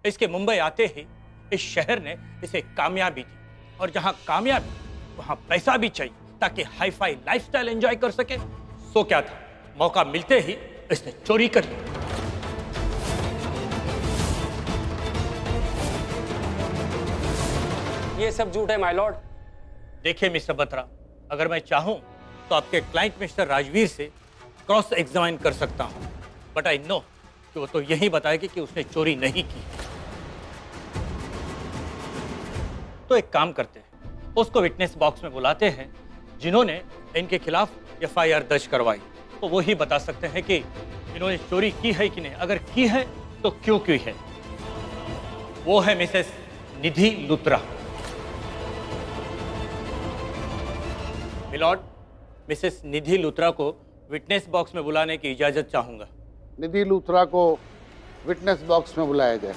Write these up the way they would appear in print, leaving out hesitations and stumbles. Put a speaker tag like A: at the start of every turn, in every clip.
A: इसके मुंबई आते ही इस शहर ने इसे कामयाबी दी, और जहां कामयाबी वहां पैसा भी चाहिए ताकि हाई फाई लाइफस्टाइल एंजॉय कर सके। सो क्या था, मौका मिलते ही इसने चोरी कर ली।
B: ये सब झूठ है माय लॉर्ड।
A: देखिए मिस्टर बत्रा, अगर मैं चाहूं तो आपके क्लाइंट मिस्टर राजवीर से क्रॉस एग्जामिन कर सकता हूं, बट आई नो कि वो तो यही बताएगी कि उसने चोरी नहीं की। तो एक काम करते हैं, उसको विटनेस बॉक्स में बुलाते हैं जिन्होंने इनके खिलाफ एफआईआर दर्ज करवाई। तो वो ही बता सकते हैं कि इन्होंने चोरी की है कि नहीं, अगर की है तो क्यों की है। वो है मिसेस निधि लुथरा। मिलॉर्ड, मिसेस निधि लुथरा को विटनेस बॉक्स में बुलाने की इजाजत चाहूंगा।
C: निधि लुथरा को विटनेस बॉक्स में बुलाया जाए।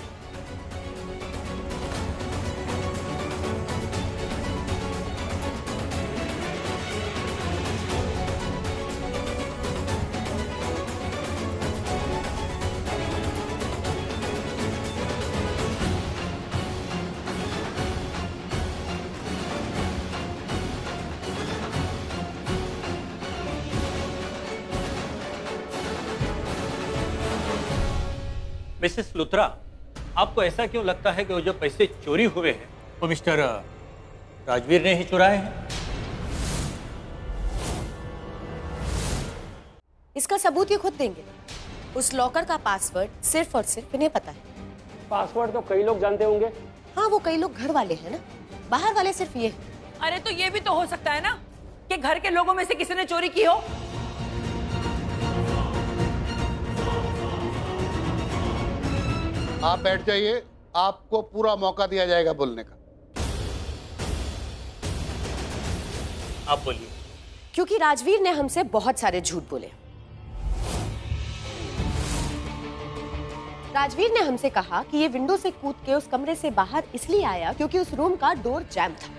A: मिसेस लुथरा, आपको ऐसा क्यों लगता है कि वो जो पैसे चोरी हुए हैं वो मिस्टर राजवीर ने ही चुराए हैं?
D: इसका सबूत ये खुद देंगे। उस लॉकर का पासवर्ड सिर्फ और सिर्फ इन्हें पता है।
B: पासवर्ड तो कई लोग जानते होंगे।
D: हाँ, वो कई लोग घर वाले हैं ना, बाहर वाले सिर्फ ये।
E: अरे तो ये भी तो हो सकता है ना कि घर के लोगों में से किसी ने चोरी की हो।
C: आप बैठ जाइए, आपको पूरा मौका दिया जाएगा बोलने का।
A: आप बोलिए।
D: क्योंकि राजवीर ने हमसे बहुत सारे झूठ बोले। राजवीर ने हमसे कहा कि ये विंडो से कूद के उस कमरे से बाहर इसलिए आया क्योंकि उस रूम का डोर जैम था।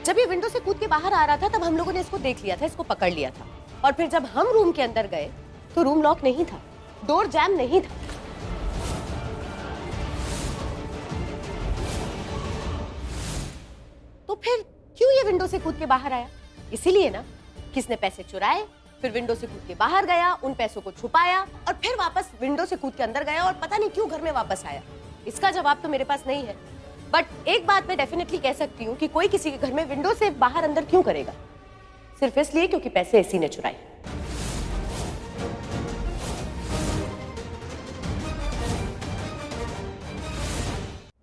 D: जब ये विंडो से कूद के बाहर आ रहा था तब हम लोगों ने इसको देख लिया था, इसको पकड़ लिया था। और फिर जब हम रूम के अंदर गए तो रूम लॉक नहीं था, डोर जैम नहीं था। तो फिर क्यों ये विंडो से कूद के बाहर आया? इसीलिए ना, किसने पैसे चुराए, फिर विंडो से कूद के बाहर गया, उन पैसों को छुपाया और फिर वापस विंडो से कूद के अंदर गया और पता नहीं क्यों घर में वापस आया। इसका जवाब तो मेरे पास नहीं है, बट एक बात मैं डेफिनेटली कह सकती हूँ कि कोई किसी के घर में विंडो से बाहर अंदर क्यों करेगा? सिर्फ इसलिए क्योंकि पैसे इसी ने चुराए।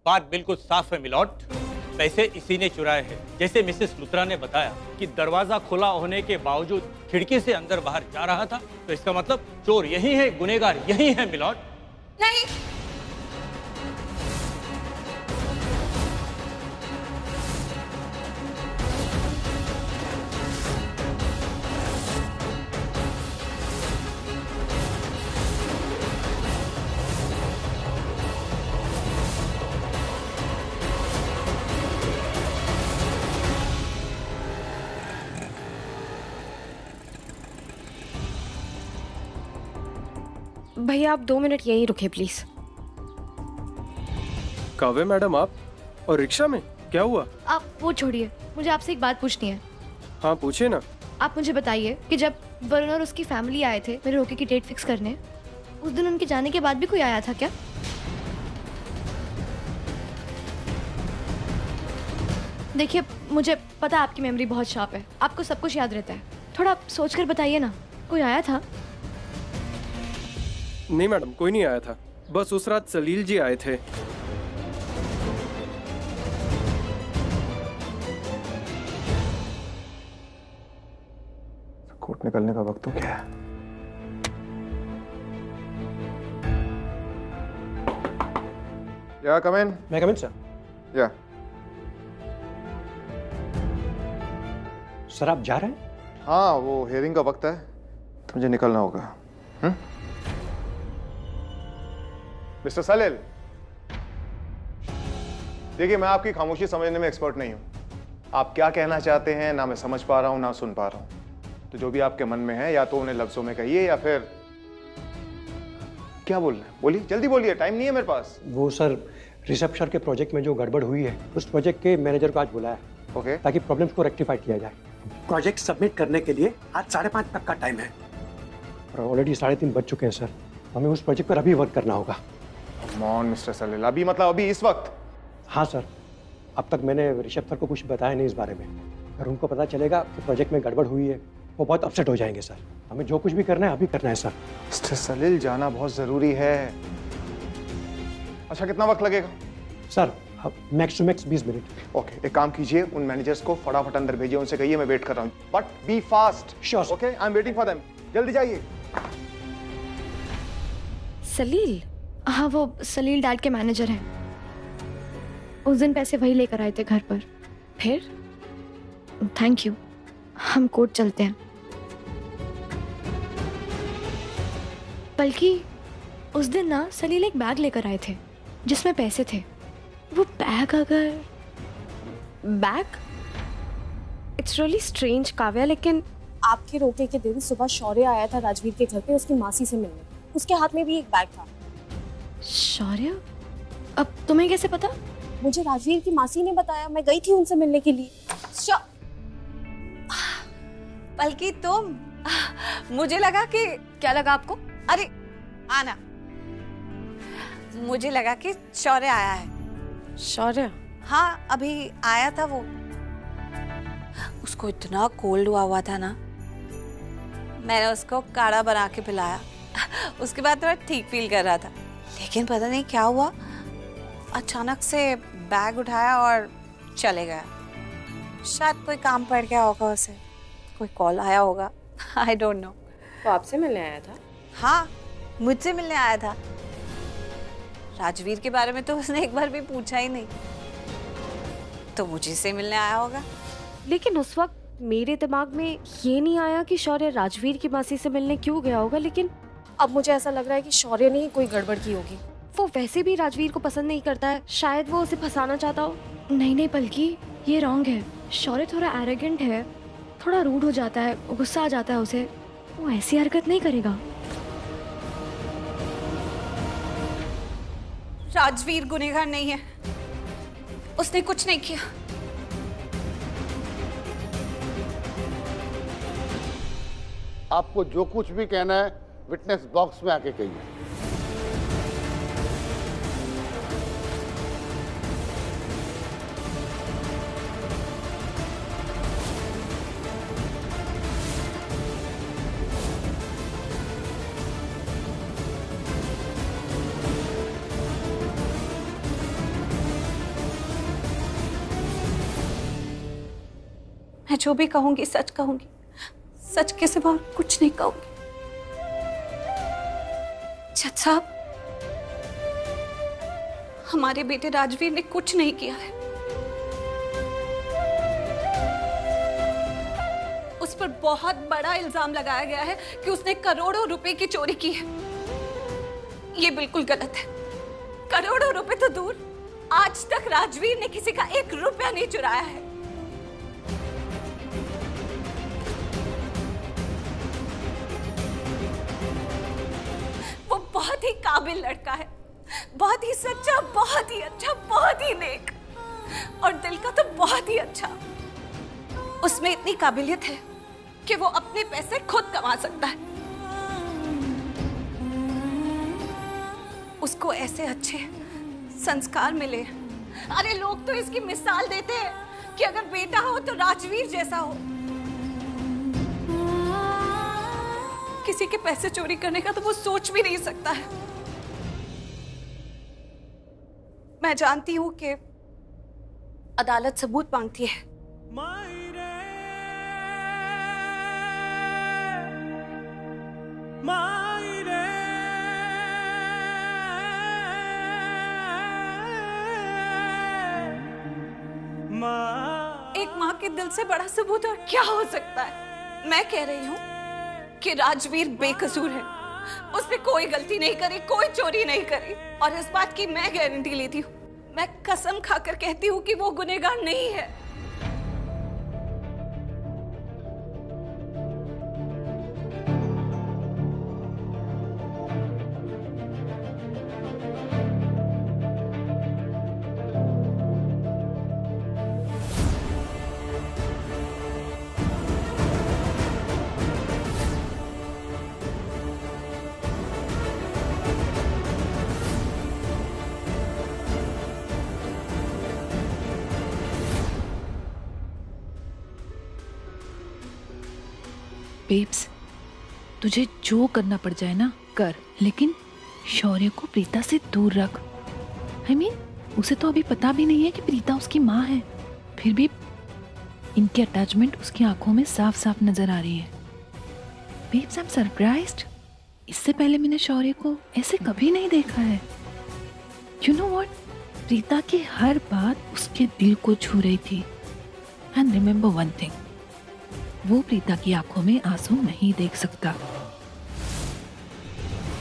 A: बात बिल्कुल साफ है मिलॉर्ड, पैसे इसी ने चुराए हैं। जैसे मिसेस लुथरा ने बताया कि दरवाजा खुला होने के बावजूद खिड़की से अंदर बाहर जा रहा था, तो इसका मतलब चोर यही है, गुनहगार यही है मिलॉर्ड।
E: नहीं,
F: भैया आप 2 मिनट यहीं रुके प्लीज।
G: काव्य मैडम, आप और रिक्शा में क्या हुआ?
F: आप वो छोड़िए, मुझे आपसे एक बात पूछनी है।
G: हाँ पूछिए ना।
F: आप मुझे बताइए कि जब वरुण और उसकी फैमिली आए थे मेरे रोके की डेट फिक्स करने, उस दिन उनके जाने के बाद भी कोई आया था क्या? देखिए मुझे पता है आपकी मेमोरी बहुत शार्प है, आपको सब कुछ याद रहता है, थोड़ा सोच कर बताइए ना, कोई आया था?
G: नहीं मैडम, कोई नहीं आया था, बस उस रात सलील जी आए थे।
H: कोर्ट निकलने का वक्त तो क्या है? या कम इन।
G: मैं कम इन सर।
H: या
I: सर आप जा रहे हैं?
H: हाँ, वो हियरिंग का वक्त है तो मुझे निकलना होगा। मिस्टर सलील, देखिए मैं आपकी खामोशी समझने में एक्सपर्ट नहीं हूं। आप क्या कहना चाहते हैं ना मैं समझ पा रहा हूं ना सुन पा रहा हूं। तो जो भी आपके मन में है या तो उन्हें लफ्जों में कहिए या फिर क्या बोलना है? बोलिए, जल्दी बोलिए, टाइम नहीं है मेरे पास।
I: वो सर ऋषभ सर के प्रोजेक्ट में जो गड़बड़ हुई है उस प्रोजेक्ट के मैनेजर को आज बुलाया
H: ओके।
I: ताकि प्रॉब्लम्स को रेक्टिफाई किया जाए। प्रोजेक्ट सबमिट करने के लिए आज 5:30 तक का टाइम है और ऑलरेडी 3:30 बज चुके हैं सर। हमें उस प्रोजेक्ट पर अभी वर्क करना होगा।
H: कम ऑन मिस्टर सलील, अभी मतलब अभी इस वक्त?
I: हाँ सर, अब तक मैंने ऋषभ सर को कुछ बताया नहीं इस बारे में। अगर उनको पता चलेगा कि प्रोजेक्ट में गड़बड़ हुई है वो बहुत अपसेट हो जाएंगे सर। हमें जो कुछ भी करना है अभी करना है सर।
H: मिस्टर सलील, जाना बहुत जरूरी है। अच्छा, कितना वक्त लगेगा?
I: सर मैक्स टू मैक्स 20 मिनट।
H: ओके, एक काम कीजिए, उन मैनेजर्स को फटाफट अंदर भेजिए, उनसे कहिए मैं वेट कर रहा हूँ, but be fast.
I: Sure.
H: Okay, I am waiting for them. जल्दी जाइए।
F: सलील? हाँ, वो सलील डैड के मैनेजर हैं। उस दिन पैसे वही लेकर आए थे घर पर। फिर? Thank you. हम कोर्ट चलते हैं। बल्कि उस दिन ना सलील एक बैग लेकर आए थे जिसमें पैसे थे। वो बैग अगर
J: bag? It's really strange Kavya, लेकिन आपके रोके के दिन सुबह शौर्य आया था राजवीर के घर पे उसकी मासी से मिलने। उसके हाथ में भी एक बैग था।
F: शौर्य? अब तुम्हें कैसे पता?
J: मुझे राजवीर की मासी ने बताया, मैं गई थी उनसे मिलने के लिए।
E: बल्कि तुम, मुझे लगा कि,
F: क्या लगा आपको?
E: अरे आना, मुझे लगा कि शौर्य आया है।
J: शौर्य?
E: हाँ, अभी आया था वो। उसको इतना कोल्ड हुआ था ना, मैंने उसको काढ़ा बना के पिलाया। उसके बाद थोड़ा ठीक फील कर रहा था, लेकिन पता नहीं क्या हुआ, अचानक से बैग उठाया और चले गया। शायद कोई काम पड़ गया होगा उसे, कोई कॉल आया होगा, आई डोंट नो।
J: वो आपसे मिलने आया था?
E: हाँ, मुझसे मिलने आया था। राजवीर के बारे में तो उसने एक बार भी पूछा ही नहीं, तो मुझे से मिलने आया होगा।
J: लेकिन उस वक्त मेरे दिमाग में ये नहीं आया कि शौर्य राजवीर की मासी से मिलने क्यों गया होगा, लेकिन अब मुझे ऐसा लग रहा है कि शौर्य ने ही कोई गड़बड़ की होगी। वो वैसे भी राजवीर को पसंद नहीं करता है, शायद वो उसे फंसाना चाहता हो।
F: नहीं, बल्कि ये रॉन्ग है। शौर्य थोड़ा एरोगेंट है, थोड़ा रूड हो जाता है, गुस्सा आ जाता है उसे। वो ऐसी हरकत नहीं करेगा।
E: राजवीर गुनहगार नहीं है, उसने कुछ नहीं किया।
C: आपको जो कुछ भी कहना है विटनेस बॉक्स में आके कहिए।
E: मैं जो भी कहूंगी सच कहूंगी, सच के सिवा कुछ नहीं कहूंगी। जज साहब, हमारे बेटे राजवीर ने कुछ नहीं किया है। उस पर बहुत बड़ा इल्जाम लगाया गया है कि उसने करोड़ों रुपए की चोरी की है। ये बिल्कुल गलत है। करोड़ों रुपए तो दूर, आज तक राजवीर ने किसी का 1 रुपया नहीं चुराया है। वो बहुत ही काबिल लड़का है, बहुत ही सच्चा, बहुत ही अच्छा, बहुत ही नेक, और दिल का तो बहुत ही अच्छा। उसमें इतनी काबिलियत है कि वो अपने पैसे खुद कमा सकता है। उसको ऐसे अच्छे संस्कार मिले। अरे लोग तो इसकी मिसाल देते हैं कि अगर बेटा हो तो राजवीर जैसा हो। किसी के पैसे चोरी करने का तो वो सोच भी नहीं सकता है। मैं जानती हूं कि अदालत सबूत मांगती है, एक माँ के दिल से बड़ा सबूत और क्या हो सकता है। मैं कह रही हूँ कि राजवीर बेकसूर है। उसने कोई गलती नहीं करी, कोई चोरी नहीं करी, और इस बात की मैं गारंटी लेती हूँ। मैं कसम खाकर कहती हूँ कि वो गुनहगार नहीं है।
K: बेब्स, तुझे जो करना पड़ जाए ना कर, लेकिन शौर्य को प्रीता से दूर रख। I mean, उसे तो अभी पता भी नहीं है कि प्रीता उसकी माँ है, फिर भी इनकी अटैचमेंट उसकी आंखों में साफ साफ नजर आ रही है। Babes, I am surprised. इससे पहले मैंने शौर्य को ऐसे कभी नहीं देखा है। यू नो व्हाट, प्रीता की हर बात उसके दिल को छू रही थी। एंड रिमेंबर वन थिंग, वो प्रीता की आंखों में आंसू नहीं देख सकता।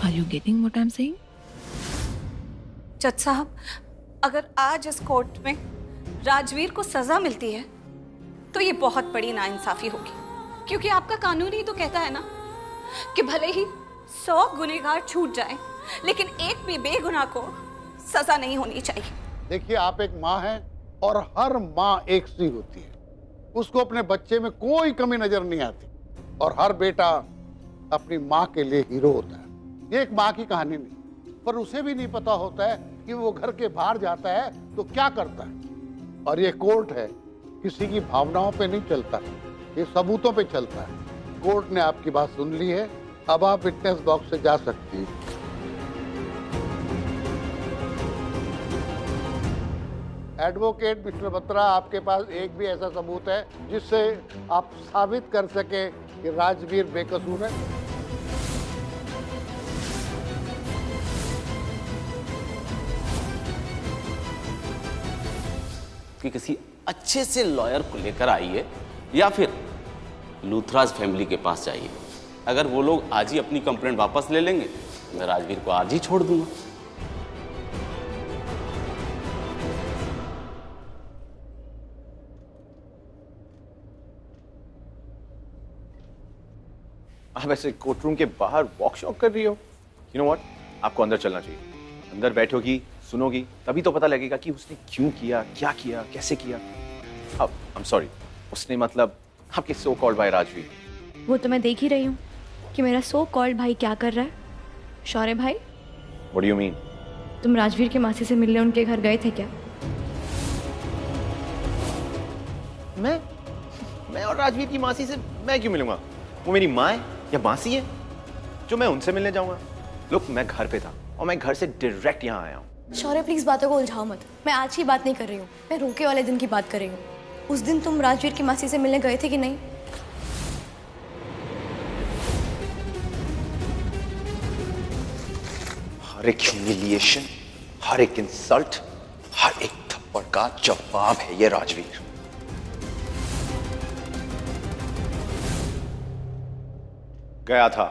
K: Are you getting what I am saying?
E: जज साहब, अगर आज इस कोर्ट में राजवीर को सजा मिलती है तो ये बहुत बड़ी नाइंसाफी होगी, क्योंकि आपका कानून ही तो कहता है ना कि भले ही 100 गुनहगार छूट जाएं, लेकिन एक भी बेगुनाह को सजा नहीं होनी चाहिए।
C: देखिए, आप एक माँ हैं और हर माँ एक सी होती है, उसको अपने बच्चे में कोई कमी नजर नहीं आती, और हर बेटा अपनी माँ के लिए हीरो होता है। ये एक माँ की कहानी नहीं, पर उसे भी नहीं पता होता है कि वो घर के बाहर जाता है तो क्या करता है। और ये कोर्ट है, किसी की भावनाओं पे नहीं चलता, ये सबूतों पे चलता है। कोर्ट ने आपकी बात सुन ली है, अब आप विटनेस बॉक्स से जा सकती हैं। एडवोकेट मिस्टर बत्रा, आपके पास एक भी ऐसा सबूत है जिससे आप साबित कर सके कि राजवीर बेकसूर है?
L: कि किसी अच्छे से लॉयर को लेकर आइए या फिर लूथराज फैमिली के पास जाइए। अगर वो लोग आज ही अपनी कंप्लेंट वापस ले लेंगे, मैं राजवीर को आज ही छोड़ दूंगा।
M: आप ऐसे कोर्ट रूम के बाहर वॉक शॉक कर रही हो? यू नो व्हाट, आपको अंदर चलना चाहिए। अंदर बैठोगी, सुनोगी, तभी तो पता लगेगा कि उसने क्यों किया, क्या किया, कैसे किया। अब आई एम सॉरी, उसने मतलब आपके सो कॉल्ड भाई राजवीर।
F: वो तो मैं देख ही रही हूँ कि मेरा सो कॉल्ड भाई क्या कर रहा है। शौर्य भाई,
M: व्हाट डू यू मीन?
F: तुम राजवीर की मासी से मिलने उनके घर गए थे क्या?
M: मैं और राजवीर की मासी से मैं क्यों मिलूंगा? वो मेरी माँ है या मासी है जो मैं उनसे मिलने जाऊंगा? लुक, मैं घर पे था और मैं घर से डायरेक्ट यहाँ आया हूँ।
F: शौर्य, प्लीज बातों को उलझाओ मत। मैं आज की बात नहीं कर रही हूँ, मैं रोके वाले दिन की बात कर रही हूँ। उस दिन तुम राजवीर की मासी से मिलने गए थे कि नहीं?
M: हर एक ह्यूमिलिएशन, हर एक इंसल्ट, हर एक थप्पड़ का जवाब है ये राजवीर। गया था।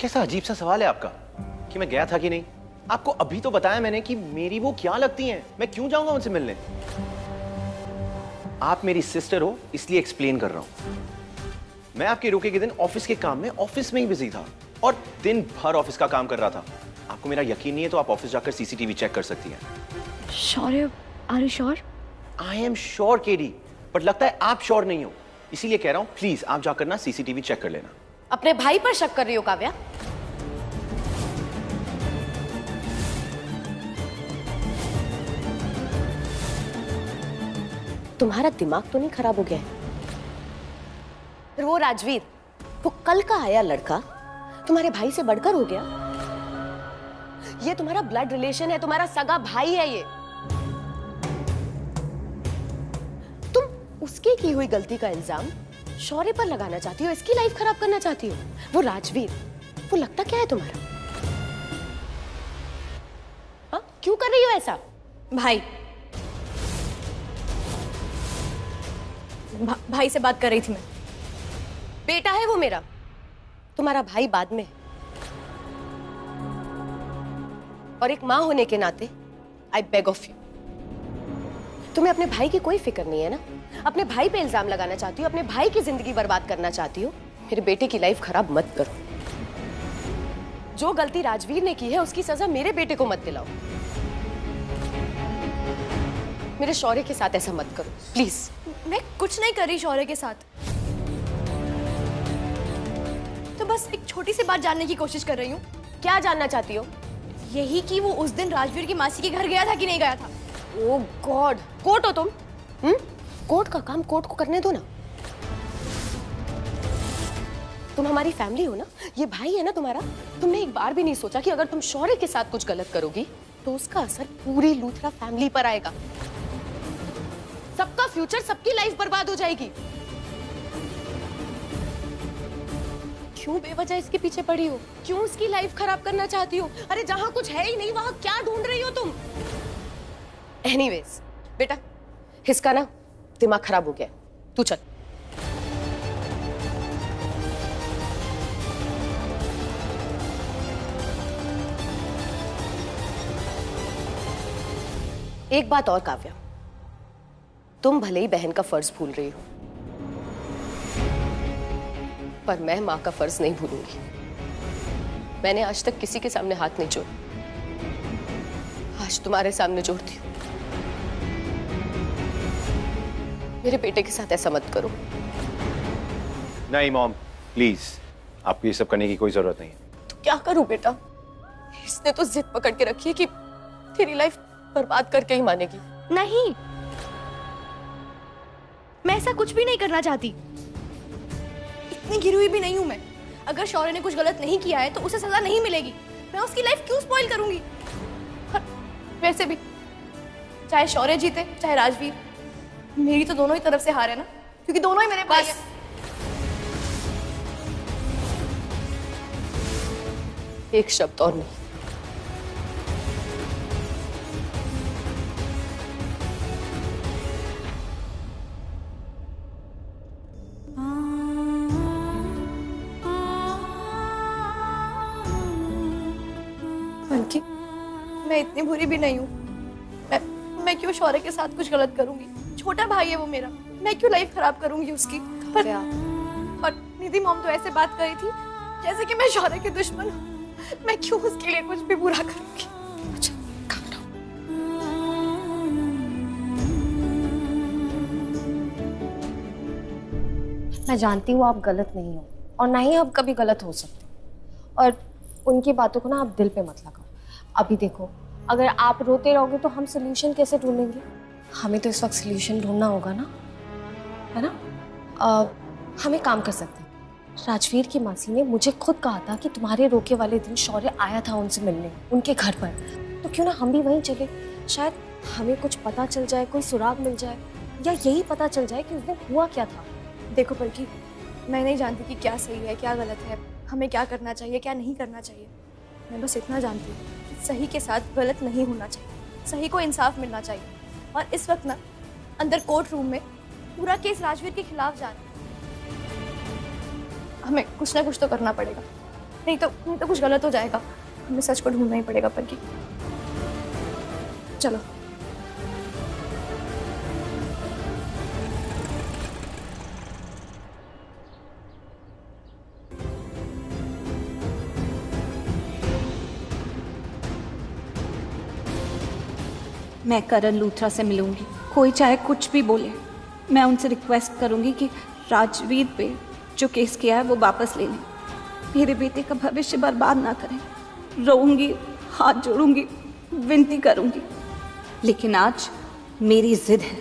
M: कैसा अजीब सा सवाल है आपका कि मैं गया था कि नहीं? आपको अभी तो बताया मैंने कि मेरी वो क्या लगती हैं, मैं क्यों जाऊंगा उनसे मिलने? आप मेरी सिस्टर हो इसलिए एक्सप्लेन कर रहा हूं। मैं आपके रोके के दिन ऑफिस के काम में ऑफिस में ही बिजी था और दिन भर ऑफिस का काम कर रहा था। आपको मेरा यकीन नहीं है तो आप ऑफिस जाकर सीसीटीवी चेक कर सकती हैं।
F: Shaurya, are you sure?
M: I am sure KD, but लगता है आप श्योर नहीं हो, इसीलिए कह रहा हूं प्लीज आप जाकर ना सीसीटीवी चेक कर लेना।
D: अपने भाई पर शक कर रही हो काव्या? तुम्हारा दिमाग तो नहीं खराब हो गया है? फिर वो राजवीर, वो कल का आया लड़का तुम्हारे भाई से बढ़कर हो गया? ये तुम्हारा ब्लड रिलेशन है, तुम्हारा सगा भाई है ये। तुम उसकी की हुई गलती का इल्जाम शौर्य पर लगाना चाहती हो, इसकी लाइफ खराब करना चाहती हो। वो राजवीर, वो लगता क्या है तुम्हारा? हाँ, क्यों कर रही हो ऐसा?
F: भाई, भाई से बात कर रही थी मैं।
D: बेटा है वो मेरा, तुम्हारा भाई बाद में। और एक मां होने के नाते आई बेग ऑफ यू, तुम्हें अपने भाई की कोई फिक्र नहीं है ना? अपने भाई पे इल्जाम लगाना चाहती हो, अपने भाई की जिंदगी बर्बाद करना चाहती हो। मेरे बेटे की लाइफ खराब मत करो। जो गलती राजवीर ने की है उसकी सजा मेरे बेटे को मत दिलाओ। मेरे शौर्य के साथ ऐसा मत करो प्लीज।
F: मैं कुछ नहीं कर रही शौर्य के साथ, तो बस एक छोटी सी बात जानने की कोशिश कर रही हूँ।
D: क्या जानना चाहती हो?
F: यही कि वो उस दिन राजवीर की मासी के घर गया था कि नहीं गया था?
D: ओह गॉड, कोर्ट हो तुम? कोर्ट का काम कोर्ट को करने दो ना। तुम हमारी फैमिली हो ना, ये भाई है ना तुम्हारा। तुमने एक बार भी नहीं सोचा कि अगर तुम शौर्य के साथ कुछ गलत करोगी तो उसका असर पूरी लूथरा फैमिली पर आएगा। सबका फ्यूचर, सबकी लाइफ बर्बाद हो जाएगी। क्यों बेवजह इसके पीछे पड़ी हो? क्यों उसकी लाइफ खराब करना चाहती हो? अरे जहां कुछ है ही नहीं वहां क्या ढूंढ रही हो तुम? एनीवेज बेटा, इसका ना दिमाग खराब हो गया, तू चल। एक बात और काव्या, तुम भले ही बहन का फर्ज भूल रही हो, पर मैं मां का फर्ज नहीं भूलूंगी। मैंने आज तक किसी के सामने हाथ नहीं जोड़ा, आज तुम्हारे सामने जोड़ती हूँ। मेरे बेटे के साथ ऐसा मत करो।
M: नहीं मॉम, प्लीज, आपको ये सब करने की कोई जरूरत नहीं है।
D: तो क्या करूं बेटा? इसने तो जिद पकड़ के रखी है कि तेरी लाइफ बर्बाद करके ही मानेगी।
F: नहीं, मैं ऐसा कुछ भी नहीं करना चाहती।
N: इतनी गिरी हुई भी नहीं हूं मैं। अगर शौर्य ने कुछ गलत नहीं किया है तो उसे सजा नहीं मिलेगी। मैं उसकी लाइफ क्यों स्पॉइल करूंगी? वैसे भी चाहे शौर्य जीते चाहे राजवीर, मेरी तो दोनों ही तरफ से हार है ना, क्योंकि दोनों ही मेरे भाई हैं।
D: एक शब्द और नहीं।
N: बल्कि मैं इतनी बुरी भी नहीं हूँ। मैं क्यों शौर्य के साथ कुछ गलत करूंगी? छोटा भाई है वो मेरा, मैं क्यों लाइफ खराब करूंगी उसकी? पर निधि मॉम तो ऐसे बात करी थी जैसे कि मैं शौर्य की दुश्मन हूँ। मैं क्यों उसके लिए कुछ भी बुरा करूंगी? अच्छा,
J: मैं जानती हूँ आप गलत नहीं हो और ना ही आप कभी गलत हो सकते, और उनकी बातों को ना आप दिल पे मत लगाओ। अभी देखो, अगर आप रोते रहोगे तो हम सोल्यूशन कैसे ढूंढेंगे? हमें तो इस वक्त सोल्यूशन ढूंढना होगा ना, है ना? हम एक काम कर सकते हैं। राजवीर की मासी ने मुझे खुद कहा था कि तुम्हारे रोके वाले दिन शौर्य आया था उनसे मिलने, उनके घर पर। तो क्यों ना हम भी वहीं चले, शायद हमें कुछ पता चल जाए, कोई सुराग मिल जाए, या यही पता चल जाए कि उस दिन हुआ क्या था।
N: देखो बल्कि मैं नहीं जानती कि क्या सही है क्या गलत है, हमें क्या करना चाहिए क्या नहीं करना चाहिए। मैं बस इतना जानती हूँ कि सही के साथ गलत नहीं होना चाहिए, सही को इंसाफ मिलना चाहिए। और इस वक्त ना अंदर कोर्ट रूम में पूरा केस राजवीर के खिलाफ जा रहा है। हमें कुछ ना कुछ तो करना पड़ेगा, नहीं तो कुछ गलत हो जाएगा। हमें सच को ढूंढना ही पड़ेगा पर की। चलो।
E: मैं करण लूथरा से मिलूंगी, कोई चाहे कुछ भी बोले। मैं उनसे रिक्वेस्ट करूंगी कि राजवीर पे जो केस किया है वो वापस ले लें, मेरे बेटे का भविष्य बर्बाद ना करें। रोऊंगी, हाथ जोड़ूंगी, विनती करूंगी। लेकिन आज मेरी जिद है,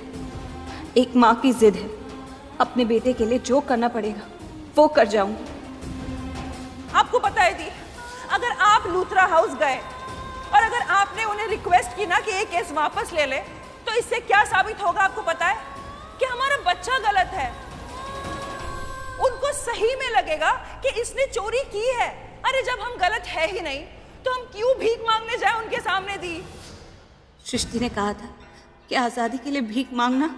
E: एक माँ की जिद है। अपने बेटे के लिए जो करना पड़ेगा वो कर जाऊंगी।
O: आपको पता है दी, अगर आप लूथरा हाउस गए और अगर आपने उन्हें रिक्वेस्ट की ना कि ये केस वापस ले ले, तो इससे क्या साबित होगा आपको पता है? कि हमारा बच्चा गलत है। उनको सही में लगेगा कि इसने चोरी की है। अरे जब हम गलत है ही नहीं तो हम क्यों भीख मांगने जाए उनके सामने दी?
E: सृष्टि ने कहा था कि आज़ादी के लिए भीख मांगना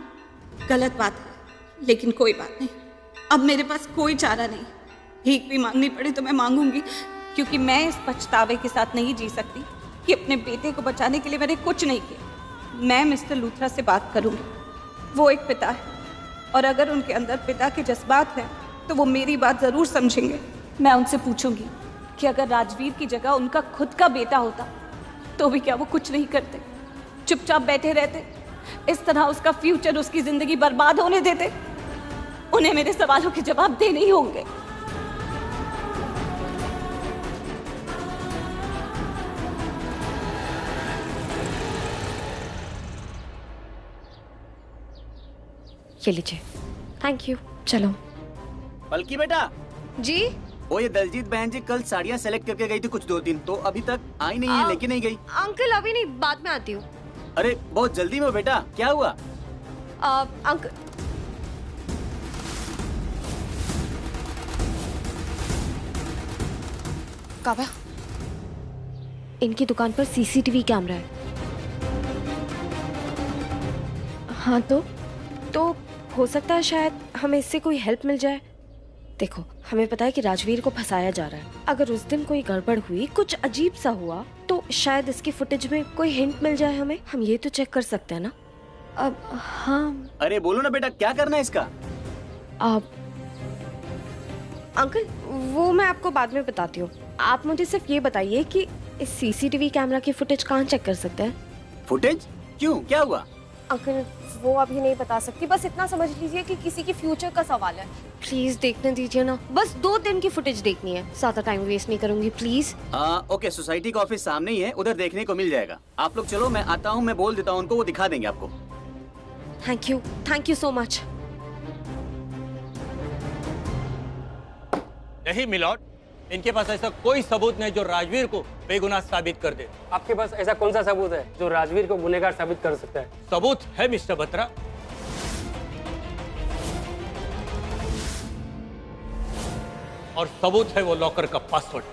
E: गलत बात है, लेकिन कोई बात नहीं, अब मेरे पास कोई चारा नहीं। भीख भी मांगनी पड़े तो मैं मांगूंगी, क्योंकि मैं इस पछतावे के साथ नहीं जी सकती कि अपने बेटे को बचाने के लिए मैंने कुछ नहीं किया। मैं मिस्टर लूथरा से बात करूंगी, वो एक पिता है और अगर उनके अंदर पिता के जज्बात हैं तो वो मेरी बात ज़रूर समझेंगे। मैं उनसे पूछूंगी कि अगर राजवीर की जगह उनका खुद का बेटा होता तो भी क्या वो कुछ नहीं करते, चुपचाप बैठे रहते, इस तरह उसका फ्यूचर, उसकी ज़िंदगी बर्बाद होने देते? उन्हें मेरे सवालों के जवाब देने ही होंगे।
J: ये लीजिए। Thank you. चलो।
P: बल्कि बेटा
J: जी।
P: वो ये दलजीत बहन जी कल साड़ियाँ सेलेक्ट करके गई थी कुछ 2-3, तो अभी तक आई नहीं है, लेके नहीं गई।
J: अंकल अभी नहीं, बाद में आती हूँ।
P: अरे बहुत जल्दी में बेटा, क्या हुआ?
J: अंकल काव्या, इनकी दुकान पर सीसीटीवी कैमरा है।
F: हाँ
J: तो हो सकता है शायद हमें इससे कोई हेल्प मिल जाए। देखो, हमें पता है कि राजवीर को फंसाया जा रहा है। अगर उस दिन कोई गड़बड़ हुई, कुछ अजीब सा हुआ, तो शायद इसकी फुटेज में कोई हिंट मिल जाए हमें। हम ये तो चेक कर सकते हैं ना।
F: अब हाँ।
P: अरे बोलो ना बेटा, क्या करना है इसका?
J: अंकल वो मैं आपको बाद में बताती हूँ। आप मुझे सिर्फ ये बताइए कि इस सीसीटीवी कैमरा की फुटेज कहाँ चेक कर सकते हैं?
P: फुटेज? क्यों, क्या हुआ?
J: अंकल वो अभी नहीं बता सकती, बस इतना समझ लीजिए कि किसी की फ्यूचर का सवाल है। प्लीज देखने दीजिए ना, बस 2 दिन की फुटेज देखनी है, ज्यादा टाइम वेस्ट नहीं करूंगी प्लीज।
P: ओके, सोसाइटी का ऑफिस सामने ही है, उधर देखने को मिल जाएगा। आप लोग चलो, मैं आता हूँ, मैं बोल देता हूँ उनको, वो दिखा देंगे आपको।
J: Thank you so much.
A: नहीं मिलॉर्ड, इनके पास ऐसा कोई सबूत नहीं जो राजवीर को बेगुनाह साबित कर दे।
B: आपके पास ऐसा कौन सा सबूत है जो राजवीर को गुनहगार साबित कर सकता है?
A: सबूत है मिस्टर बत्रा। और सबूत है वो लॉकर का पासवर्ड।